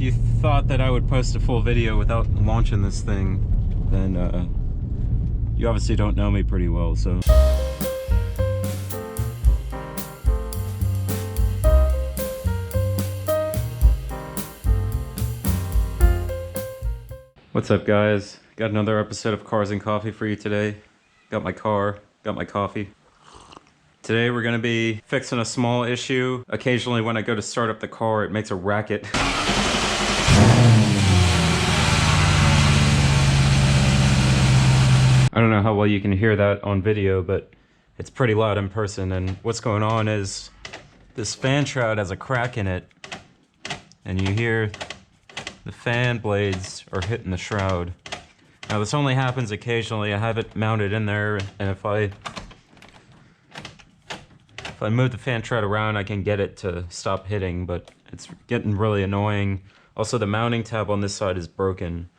you thought that I would post a full video without launching this thing, then you obviously don't know me pretty well, so. What's up, guys? Got another episode of Cars and Coffee for you today. Got my car, got my coffee. Today we're gonna be fixing a small issue. Occasionally when I go to start up the car, it makes a racket. I don't know how well you can hear that on video, but it's pretty loud in person. And what's going on is this fan shroud has a crack in it, and you hear the fan blades are hitting the shroud. Now this only happens occasionally. I have it mounted in there, and if I move the fan shroud around, I can get it to stop hitting, but it's getting really annoying. Also, the mounting tab on this side is broken.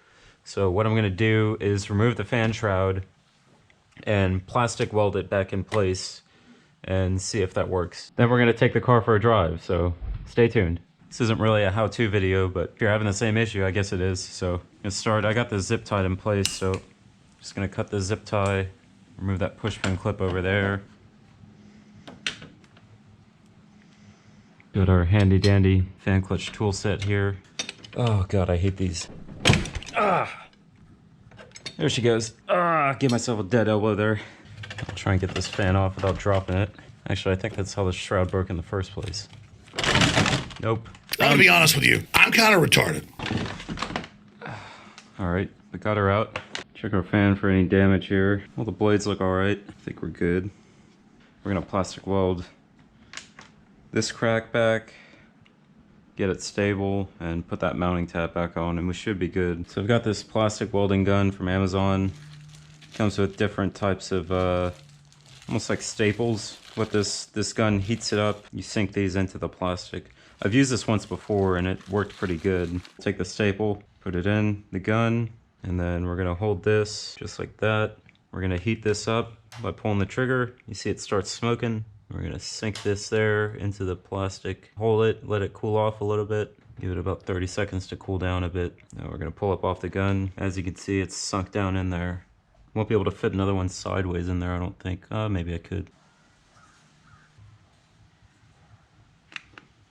So what I'm gonna do is remove the fan shroud and plastic weld it back in place and see if that works. Then we're gonna take the car for a drive, so stay tuned. This isn't really a how-to video, but if you're having the same issue, I guess it is. So I'm gonna start. I got the zip tied in place, so just gonna cut the zip tie, remove that push pin clip over there. Got our handy dandy fan clutch tool set here. Oh God, I hate these. Ah! There she goes. Ah! Give myself a dead elbow there. I'll try and get this fan off without dropping it. Actually, I think that's how the shroud broke in the first place. Nope. I'm gonna be honest with you. I'm kind of retarded. All right, we got her out. Check our fan for any damage here. Well, the blades look all right. I think we're good. We're gonna plastic weld this crack back, get it stable, and put that mounting tab back on, and we should be good. So I've got this plastic welding gun from Amazon. Comes with different types of almost like staples. What this gun heats it up, you sink these into the plastic. I've used this once before and it worked pretty good. Take the staple, put it in the gun, and then we're gonna hold this just like that. We're gonna heat this up by pulling the trigger. You see it starts smoking. We're gonna sink this there into the plastic, hold it, let it cool off a little bit, give it about 30 seconds to cool down a bit. Now we're gonna pull up off the gun. As you can see, it's sunk down in there. Won't be able to fit another one sideways in there, I don't think. Maybe I could.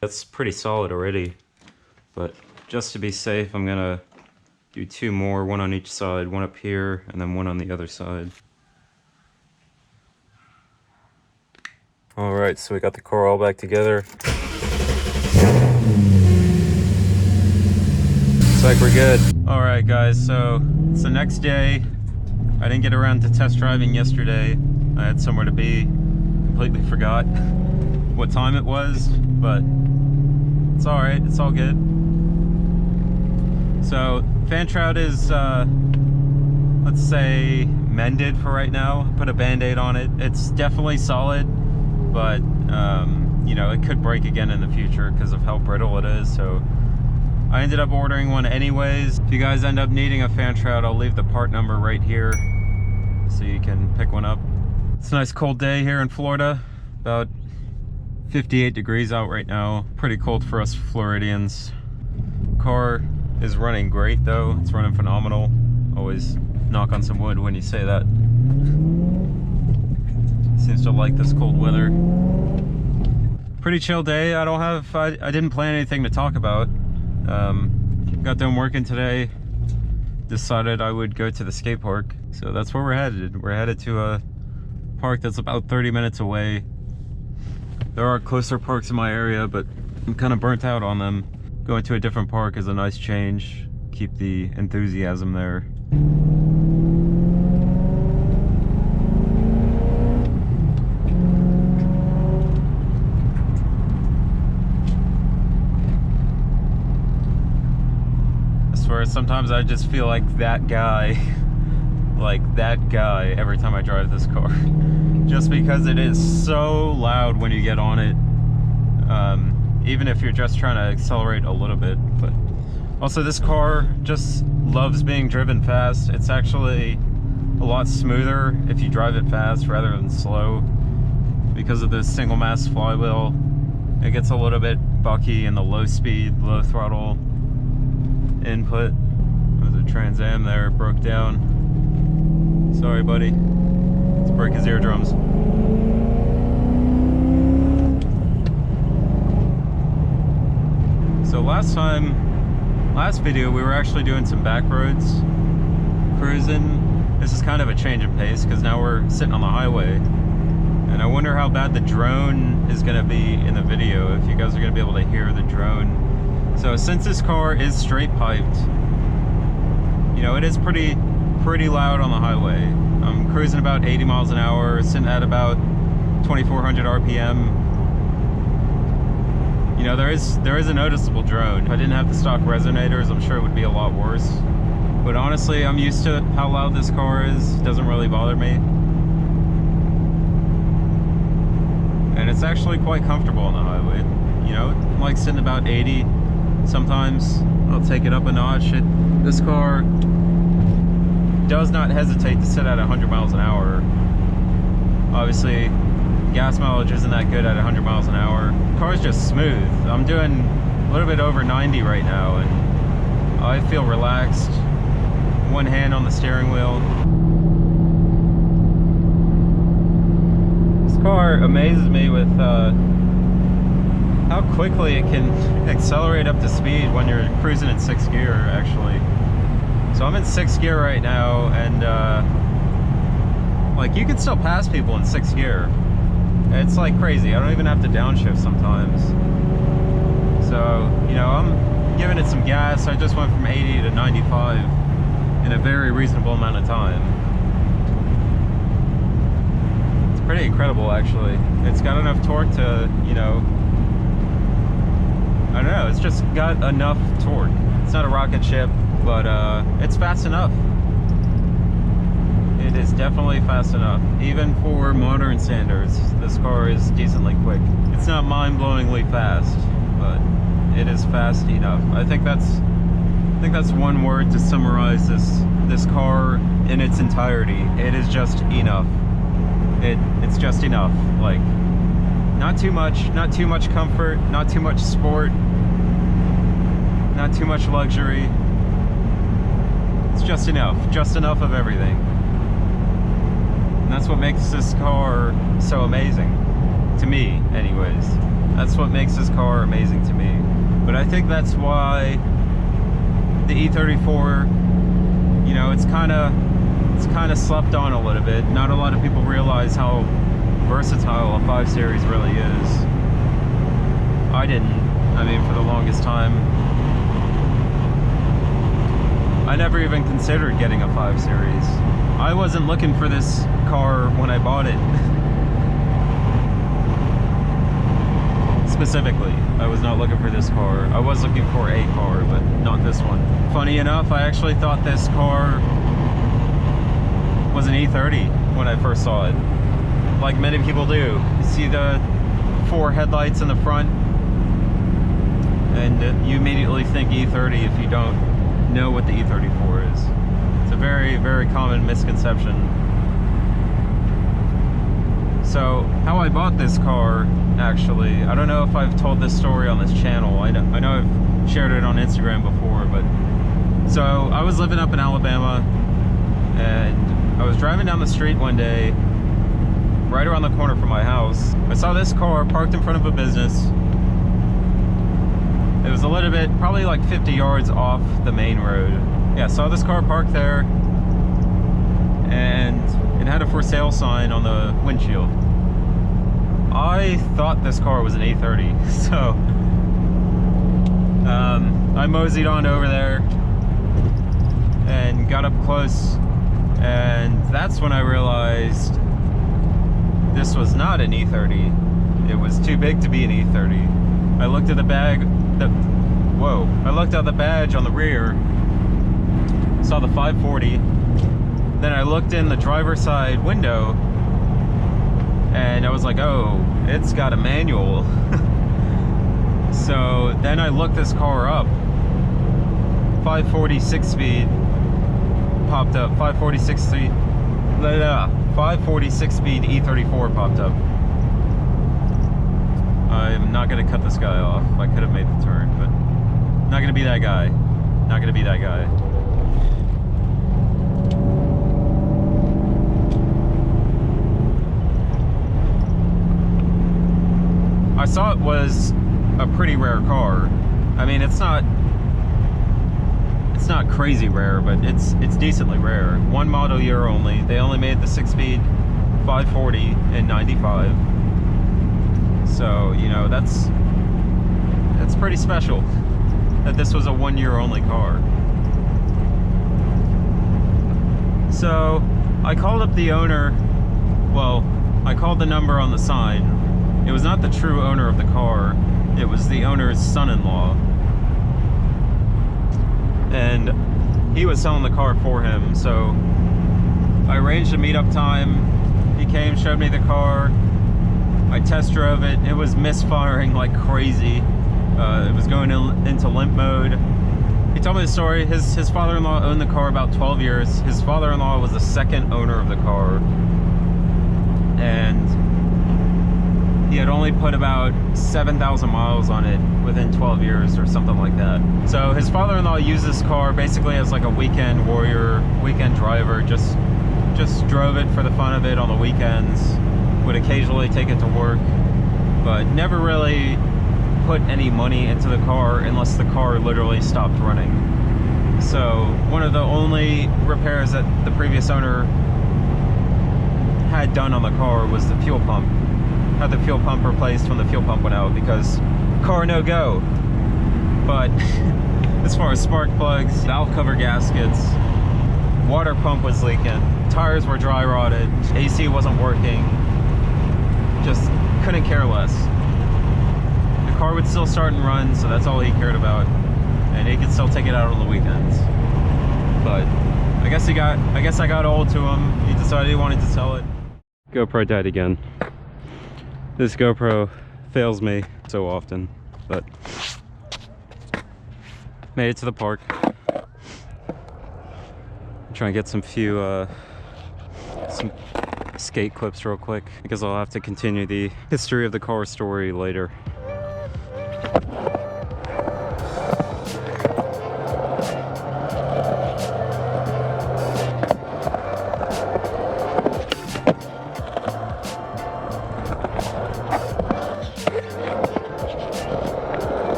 That's pretty solid already, but just to be safe, I'm gonna do two more, one on each side, one up here, and then one on the other side. All right, so we got the car all back together. Looks like we're good. All right, guys, so it's the next day. I didn't get around to test driving yesterday. I had somewhere to be. Completely forgot what time it was, but it's all right, it's all good. So fan shroud is, let's say, mended for right now. Put a band-aid on it. It's definitely solid, but you know, it could break again in the future because of how brittle it is. So I ended up ordering one anyways. If you guys end up needing a fan shroud, I'll leave the part number right here so you can pick one up. It's a nice cold day here in Florida. About 58 degrees out right now. Pretty cold for us Floridians. Car is running great though. It's running phenomenal. Always knock on some wood when you say that. Seems to like this cold weather. Pretty chill day. I didn't plan anything to talk about. Got done working today. Decided I would go to the skate park. So that's where we're headed. We're headed to a park that's about 30 minutes away. There are closer parks in my area, but I'm kind of burnt out on them. Going to a different park is a nice change. Keep the enthusiasm there. Sometimes I just feel like that guy every time I drive this car, just because it is so loud when you get on it, even if you're just trying to accelerate a little bit. But also this car just loves being driven fast. It's actually a lot smoother if you drive it fast rather than slow because of the single mass flywheel. It gets a little bit bucky in the low speed, low throttle input. There was a Trans Am there, broke down. Sorry, buddy. Let's break his eardrums. So last video, we were actually doing some back roads, cruising. This is kind of a change of pace because now we're sitting on the highway. And I wonder how bad the drone is going to be in the video, if you guys are going to be able to hear the drone. So since this car is straight piped, you know, it is pretty loud on the highway. I'm cruising about 80 miles an hour, sitting at about 2,400 RPM. You know, there is a noticeable drone. If I didn't have the stock resonators, I'm sure it would be a lot worse. But honestly, I'm used to how loud this car is. It doesn't really bother me. And it's actually quite comfortable on the highway. You know, I'm like sitting about 80. Sometimes I'll take it up a notch. This car does not hesitate to sit at 100 miles an hour. Obviously, gas mileage isn't that good at 100 miles an hour. The car's just smooth. I'm doing a little bit over 90 right now, and I feel relaxed. One hand on the steering wheel. This car amazes me with how quickly it can accelerate up to speed when you're cruising in 6th gear, actually. So I'm in 6th gear right now, and like, you can still pass people in 6th gear. It's like crazy. I don't even have to downshift sometimes. So, you know, I'm giving it some gas. I just went from 80 to 95 in a very reasonable amount of time. It's pretty incredible, actually. It's got enough torque to, you know, I don't know, it's just got enough torque. It's not a rocket ship, but it's fast enough. It is definitely fast enough. Even for modern standards, this car is decently quick. It's not mind-blowingly fast, but it is fast enough. I think that's one word to summarize this car in its entirety. It is just enough. It's just enough. Like, not too much comfort, not too much sport, not too much luxury. It's just enough of everything. And that's what makes this car so amazing. To me, anyways. That's what makes this car amazing to me. But I think that's why the E34, you know, it's kind of slept on a little bit. Not a lot of people realize how versatile a 5 Series really is. I didn't. I mean, for the longest time, I never even considered getting a 5 Series. I wasn't looking for this car when I bought it. Specifically, I was not looking for this car. I was looking for a car, but not this one. Funny enough, I actually thought this car was an E30 when I first saw it. Like many people do. You see the 4 headlights in the front, and you immediately think E30 if you don't know what the E34 is. It's a very, very common misconception. So, how I bought this car, actually, I don't know if I've told this story on this channel. I know I've shared it on Instagram before, but... So, I was living up in Alabama, and I was driving down the street one day, right around the corner from my house. I saw this car parked in front of a business. It was a little bit, probably like 50 yards off the main road. Yeah, saw this car parked there, and it had a for sale sign on the windshield. I thought this car was an E30, so I moseyed on over there and got up close, and that's when I realized this was not an E30. It was too big to be an E30. I looked at the I looked at the badge on the rear, saw the 540, then I looked in the driver's side window, and I was like, oh, it's got a manual. So then I looked this car up. 540 6-speed popped up. 540 6-speed 540 6-speed E34 popped up. I'm not gonna cut this guy off. I could have made the turn, but I'm not gonna be that guy. Not gonna be that guy. I saw it was a pretty rare car. I mean, it's not crazy rare, but it's decently rare. One model year only. They only made the 6-speed 540 in '95. So, you know, that's pretty special that this was a 1 year only car. So I called up the owner. Well, I called the number on the sign. It was not the true owner of the car. It was the owner's son-in-law. And he was selling the car for him. So I arranged a meetup time. He came, showed me the car. I test drove it. It was misfiring like crazy. It was going into limp mode. He told me the story. His father-in-law owned the car about 12 years. His father-in-law was the second owner of the car. And he had only put about 7,000 miles on it within 12 years or something like that. So his father-in-law used this car basically as like a weekend warrior, weekend driver. Just drove it for the fun of it on the weekends. Would occasionally take it to work, but never really put any money into the car unless the car literally stopped running. So one of the only repairs that the previous owner had done on the car was the fuel pump. Had the fuel pump replaced when the fuel pump went out because car no go. But as far as spark plugs, valve cover gaskets, water pump was leaking, tires were dry rotted, AC wasn't working, just couldn't care less. The car would still start and run, so that's all he cared about, and he could still take it out on the weekends. But I guess I got old to him. He decided he wanted to sell it. GoPro died again. This GoPro fails me so often, but made it to the park. Try and get some skate clips real quick because I'll have to continue the history of the car story later.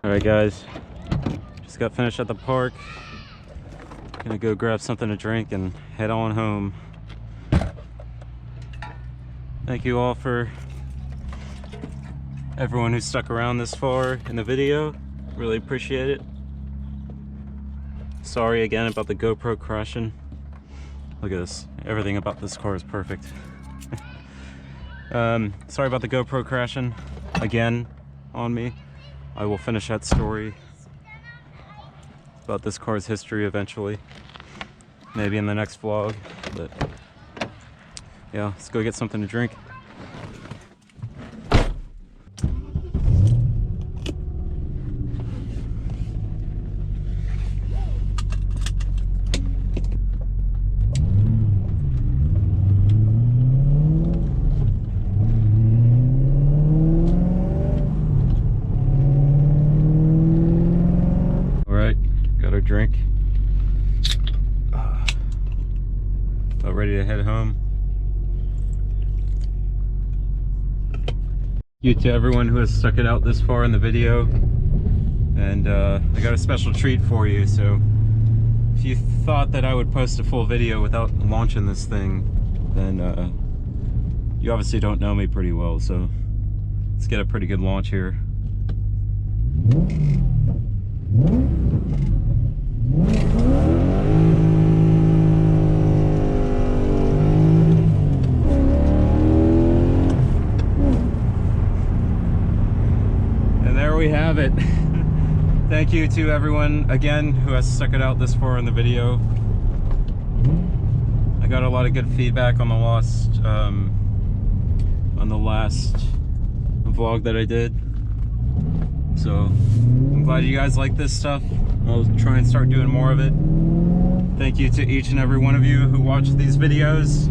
Alright guys, just got finished at the park. Gonna go grab something to drink and head on home. Thank you all for everyone who stuck around this far in the video. Really appreciate it. Sorry again about the GoPro crashing. Look at this. Everything about this car is perfect. Sorry about the GoPro crashing again on me. I will finish that story about this car's history eventually. Maybe in the next vlog, but yeah, let's go get something to drink. Drink. About ready to head home. Thank you to everyone who has stuck it out this far in the video, and I got a special treat for you. So if you thought that I would post a full video without launching this thing, then you obviously don't know me pretty well, so let's get a pretty good launch here. And there we have it. Thank you to everyone again who has stuck it out this far in the video. I got a lot of good feedback on the last vlog that I did, so I'm glad you guys like this stuff. I'll try and start doing more of it. Thank you to each and every one of you who watch these videos,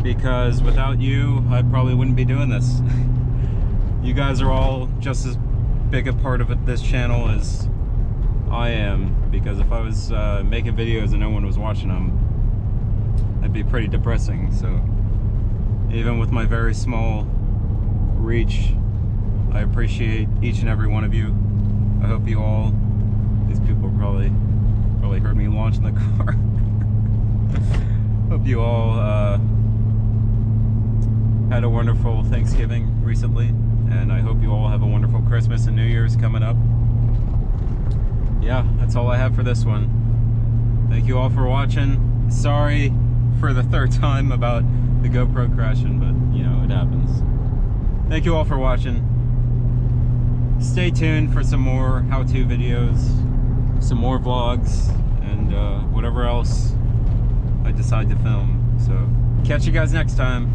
because without you I probably wouldn't be doing this. You guys are all just as big a part of this channel as I am, because if I was making videos and no one was watching them, that'd be pretty depressing. So even with my very small reach, I appreciate each and every one of you. I hope you all, these people probably heard me launch in the car. Hope you all had a wonderful Thanksgiving recently, and I hope you all have a wonderful Christmas and New Year's coming up. Yeah, that's all I have for this one. Thank you all for watching. Sorry for the third time about the GoPro crashing, but you know, it happens. Thank you all for watching. Stay tuned for some more how-to videos, some more vlogs, and whatever else I decide to film. So catch you guys next time.